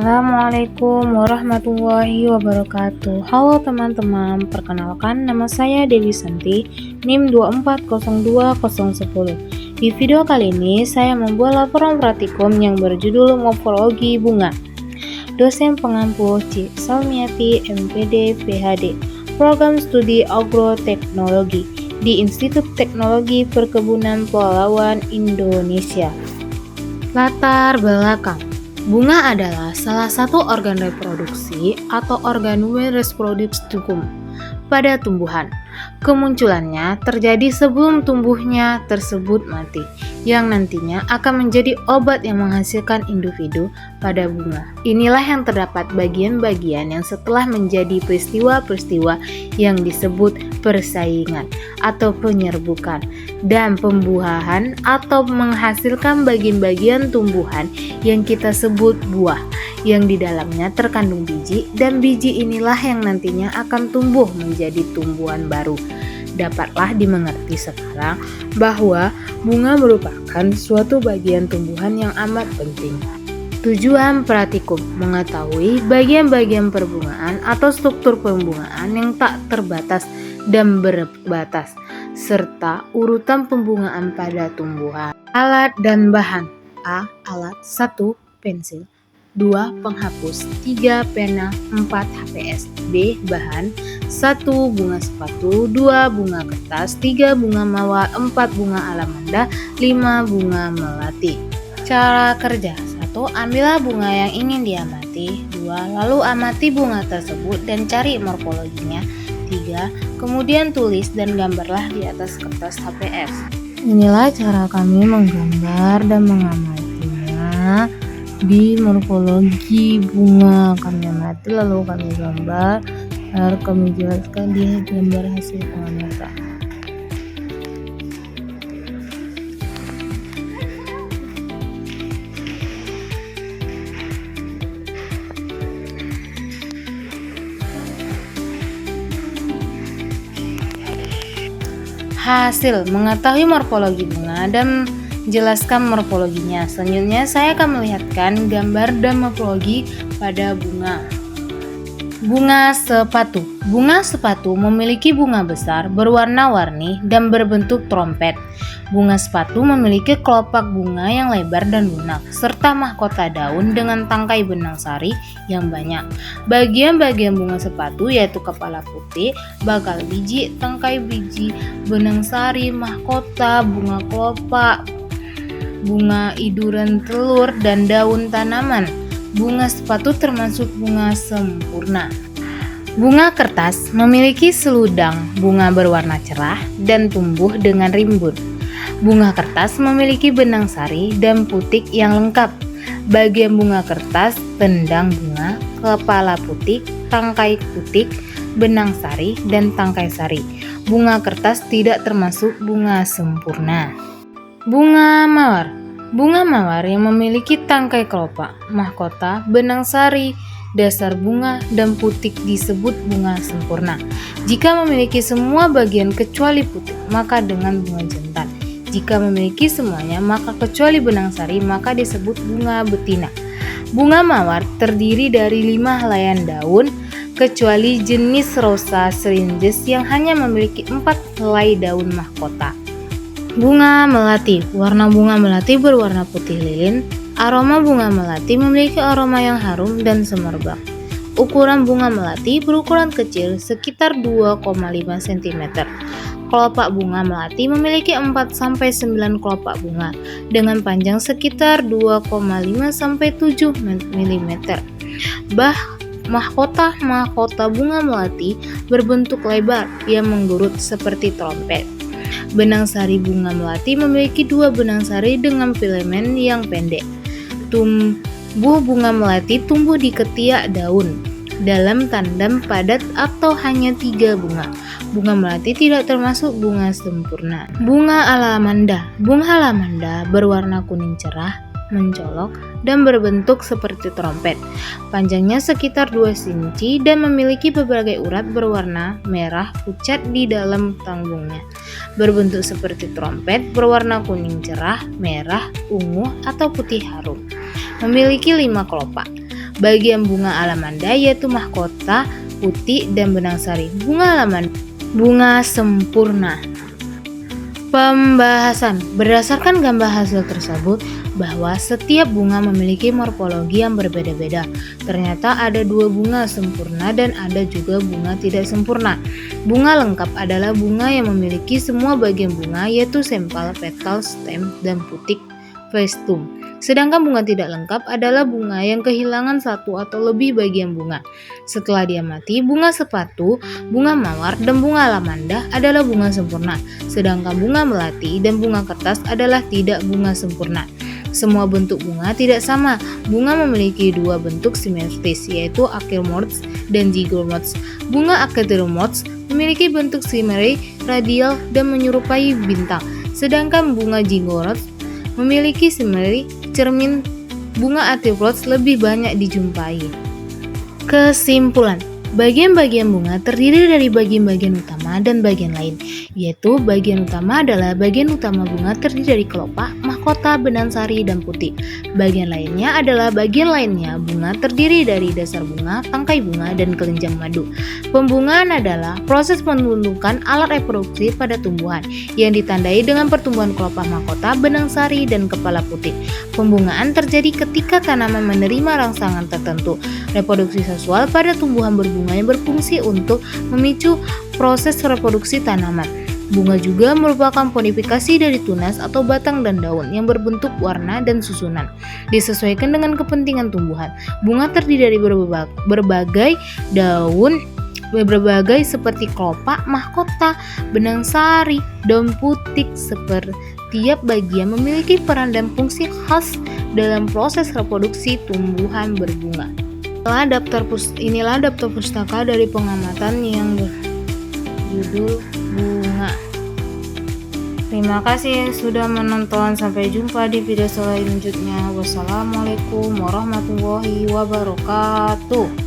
Assalamualaikum warahmatullahi wabarakatuh. Halo teman-teman, perkenalkan nama saya Dewi Santi, NIM 2402010. Di video kali ini saya membuat laporan praktikum yang berjudul Morfologi Bunga. Dosen pengampu C. Salmiati, MPD, PhD, Program Studi Agroteknologi di Institut Teknologi Perkebunan Pahlawan Indonesia. Latar belakang. Bunga adalah salah satu organ reproduksi atau organum reproductum pada tumbuhan. Kemunculannya terjadi sebelum tumbuhnya tersebut mati, yang nantinya akan menjadi obat yang menghasilkan individu pada bunga. Inilah yang terdapat bagian-bagian yang setelah menjadi peristiwa-peristiwa yang disebut persaingan atau penyerbukan dan pembuahan atau menghasilkan bagian-bagian tumbuhan yang kita sebut buah, yang di dalamnya terkandung biji, dan biji inilah yang nantinya akan tumbuh menjadi tumbuhan baru. Dapatlah dimengerti sekarang bahwa bunga merupakan suatu bagian tumbuhan yang amat penting. Tujuan praktikum mengetahui bagian-bagian perbungaan atau struktur pembungaan yang tak terbatas dan berbatas, serta urutan pembungaan pada tumbuhan. Alat dan bahan. A. Alat 1. Pensil 2. Penghapus 3. Pena 4. HPS. B. Bahan 1. Bunga sepatu 2. Bunga kertas 3. Bunga mawar 4. Bunga alamanda 5. Bunga melati. Cara kerja. 1. Ambillah bunga yang ingin diamati. 2. Lalu amati bunga tersebut dan cari morfologinya. 3. Kemudian tulis dan gambarlah di atas kertas HPS. Inilah cara kami menggambar dan mengamatinya di morfologi bunga. Kami amati lalu kami gambar, lalu kami jelaskan di gambar hasil pengamatan. Hasil mengetahui morfologi bunga dan jelaskan morfologinya. Selanjutnya saya akan melihatkan gambar dan morfologi pada bunga. Bunga sepatu. Bunga sepatu memiliki bunga besar, berwarna-warni, dan berbentuk trompet. Bunga sepatu memiliki kelopak bunga yang lebar dan lunak, serta mahkota daun dengan tangkai benang sari yang banyak. Bagian-bagian bunga sepatu yaitu kepala putih, bakal biji, tangkai biji, benang sari, mahkota, bunga kelopak, bunga iduran telur, dan daun tanaman. Bunga sepatu termasuk bunga sempurna. Bunga kertas memiliki seludang bunga berwarna cerah dan tumbuh dengan rimbun. Bunga kertas memiliki benang sari dan putik yang lengkap. Bagian bunga kertas, tendang bunga, kepala putik, tangkai putik, benang sari, dan tangkai sari. Bunga kertas tidak termasuk bunga sempurna. Bunga mawar. Bunga mawar yang memiliki tangkai kelopak, mahkota, benang sari, dasar bunga, dan putik disebut bunga sempurna. Jika memiliki semua bagian kecuali putik, maka dengan bunga jantan. Jika memiliki semuanya, maka kecuali benang sari, maka disebut bunga betina. Bunga mawar terdiri dari 5 helaian daun, kecuali jenis Rosa syringes yang hanya memiliki 4 helai daun mahkota. Bunga melati. Warna bunga melati berwarna putih lilin. Aroma bunga melati memiliki aroma yang harum dan semerbak. Ukuran bunga melati berukuran kecil, sekitar 2,5 cm. Kelopak bunga melati memiliki 4-9 kelopak bunga dengan panjang sekitar 2,5-7 mm. Mahkota bunga melati berbentuk lebar yang menggurut seperti trompet. Benang sari bunga melati memiliki 2 benang sari dengan filamen yang pendek. Tumbuh bunga melati tumbuh di ketiak daun dalam tandem padat atau hanya 3 bunga. Bunga melati tidak termasuk bunga sempurna. Bunga alamanda. Bunga alamanda berwarna kuning cerah, mencolok, dan berbentuk seperti trompet. Panjangnya sekitar 2 cm dan memiliki berbagai urat berwarna merah pucat di dalam tanggungnya. Berbentuk seperti trompet, berwarna kuning cerah, merah, ungu, atau putih harum. Memiliki 5 kelopak. Bagian bunga alamanda yaitu mahkota, putih, dan benang sari. Bunga alamanda, bunga sempurna. Pembahasan. Berdasarkan gambar hasil tersebut, bahwa setiap bunga memiliki morfologi yang berbeda-beda. Ternyata ada 2 bunga sempurna dan ada juga bunga tidak sempurna. Bunga lengkap adalah bunga yang memiliki semua bagian bunga yaitu sepal, petal, stem, dan putik vestum. Sedangkan bunga tidak lengkap adalah bunga yang kehilangan satu atau lebih bagian bunga. Setelah dia mati, bunga sepatu, bunga mawar, dan bunga lamanda adalah bunga sempurna. Sedangkan bunga melati dan bunga kertas adalah tidak bunga sempurna. Semua bentuk bunga tidak sama. Bunga memiliki 2 bentuk simetris yaitu achromotes dan zygomotes. Bunga achromotes memiliki bentuk simetri radial dan menyerupai bintang. Sedangkan bunga zygomotes memiliki simetri cermin. Bunga achromotes lebih banyak dijumpai. Kesimpulan. Bagian-bagian bunga terdiri dari bagian-bagian utama dan bagian lain, yaitu bagian utama adalah bagian utama bunga terdiri dari kelopak, mahkota, benang sari, dan putih. Bagian lainnya adalah bagian lainnya bunga terdiri dari dasar bunga, tangkai bunga, dan kelenjar madu. Pembungaan adalah proses pembentukan alat reproduksi pada tumbuhan yang ditandai dengan pertumbuhan kelopak, mahkota, benang sari, dan kepala putih. Pembungaan terjadi ketika tanaman menerima rangsangan tertentu. Reproduksi seksual pada tumbuhan berbunga yang berfungsi untuk memicu proses reproduksi tanaman. Bunga juga merupakan modifikasi dari tunas atau batang dan daun yang berbentuk warna dan susunan, disesuaikan dengan kepentingan tumbuhan. Bunga terdiri dari berbagai daun berbagai seperti kelopak, mahkota, benang sari, daun putik. Setiap bagian memiliki peran dan fungsi khas dalam proses reproduksi tumbuhan berbunga. Inilah daftar pustaka dari pengamatan yang berjudul bunga. Terima kasih sudah menonton. Sampai jumpa di video selanjutnya. Wassalamualaikum warahmatullahi wabarakatuh.